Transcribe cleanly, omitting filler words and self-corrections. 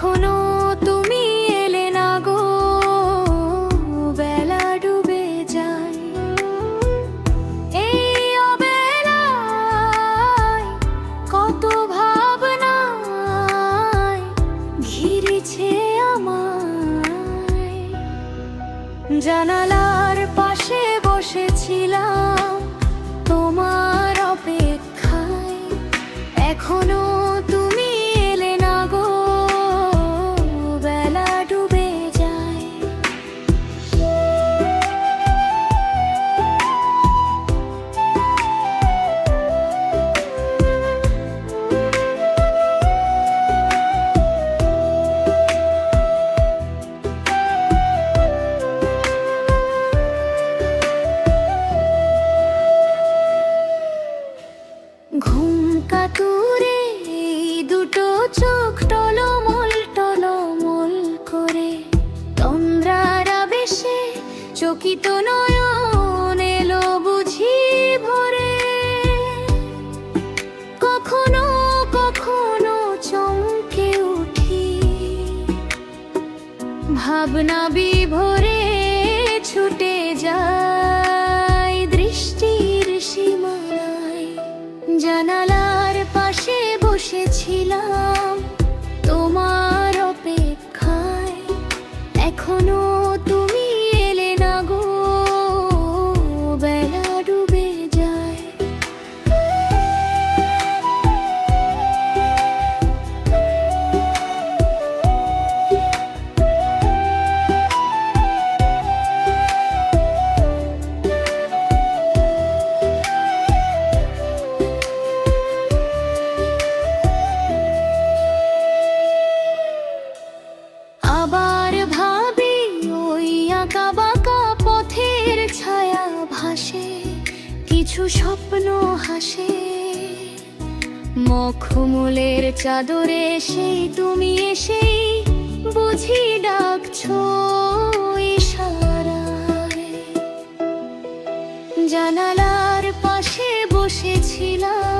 এখনো তুমি এলে না গো, বেলা ডুবে যায়। এই অবেলায় কত ভাবনায় ঘিরেছে আমায়। জানালার পাশে বসেছিলাম তোমার অপেক্ষায়, এখনো তুমি এলে না গো, বেলা ডুবে যায়। ঘুম কাতুরে দুটো চোখ টলমল টলমল করে, তন্দ্রার আবেশে চকিত নয়ন এলো বুঝি ভরে। কখনো কখনো চমকে উঠি, ভাবনা বিভোরে ছুটে যায় দৃষ্টির সীমানায়। জানালার পাশে বসেছিলাম তোমার অপেক্ষায়, এখনো তুমি এলে না গো, বেলা ডুবে যায়। আবার ভাবি ওই আঁকা বাঁকা পথের ছায়া ভাসে, কিছু স্বপ্ন হাসে। মখমলের চাদরে সেই তুমি এসেই বুঝি ডাকছো ইশারায়। জানালার পাশে বসেছিলাম